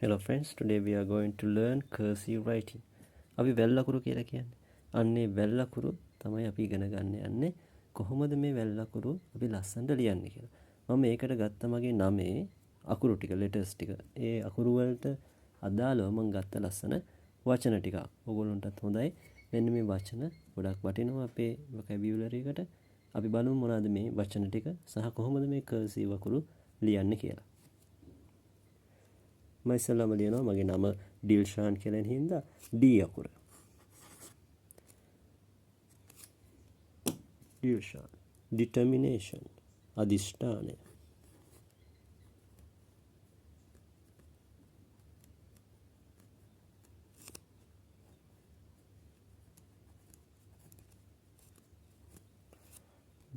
Hello friends, today we are going to learn cursive writing. අපි වැල් ලකුරු කියලා කියන්නේ. අන්නේ වැල් ලකුරු තමයි අපි ඉගෙන ගන්න යන්නේ. කොහොමද මේ වැල් ලකුරු අපි ලස්සනට ලියන්නේ කියලා. මම මේකට ගත්ත මගේ නමේ අකුරු ටික, letters ටික. ඒ අකුරු වලට අදාළව මම ගත්ත ලස්සන වචන ටික. ඕගොල්ලන්ටත් හොඳයි. මෙන්න මේ වචන ගොඩක් වටිනවා අපේ vocabulary එකට. අපි බලමු මොනවද මේ වචන ටික සහ කොහොමද මේ cursive අකුරු ලියන්නේ කියලා. මම ඉස්සෙල්ලාම ලියනවා මගේ නම ඩිල්ෂාන් කියලා හින්දා D අකුර. Dilshan. determination අදිෂ්ඨානය.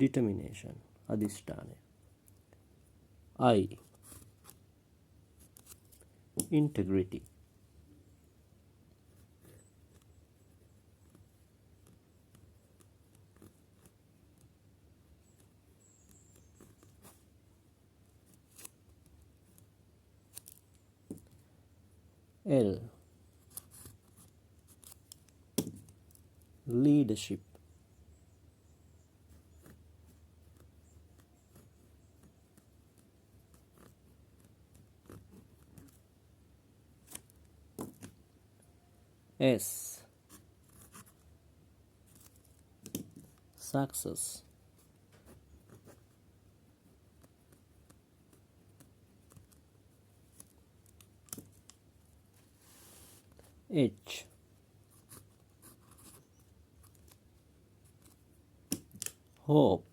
determination අදිෂ්ඨානය. I integrity. L leadership. S success. H hope.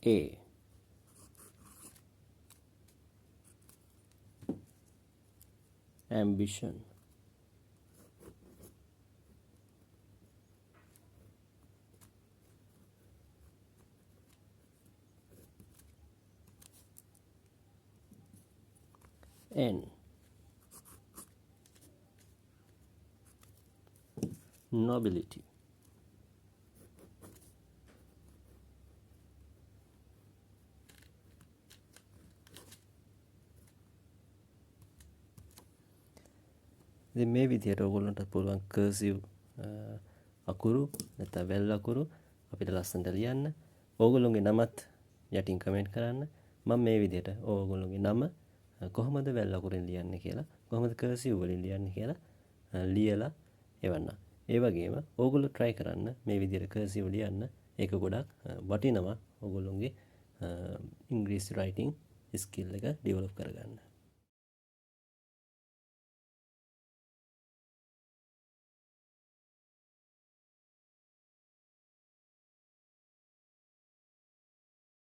A ambition. N nobility. ඉතින් මේ විදිහට ඔයගොල්ලන්ට පුළුවන් cursive අකුරු නැත්නම් වැල් අකුරු අපිට ලස්සනට ලියන්න. ඕගොල්ලෝගේ නමත් යටින් කමෙන්ට් කරන්න. මම මේ විදිහට ඕගොල්ලෝගේ නම කොහොමද වැල් අකුරෙන් ලියන්නේ කියලා, කොහොමද cursive වලින් ලියන්නේ කියලා ලියලා එවන්නම්. ඒ වගේම ඕගොල්ලෝ try කරන්න මේ විදිහට cursive ලියන්න. ඒක ගොඩක් වටිනවා ඕගොල්ලෝගේ ඉංග්‍රීසි writing skill එක develop කරගන්න.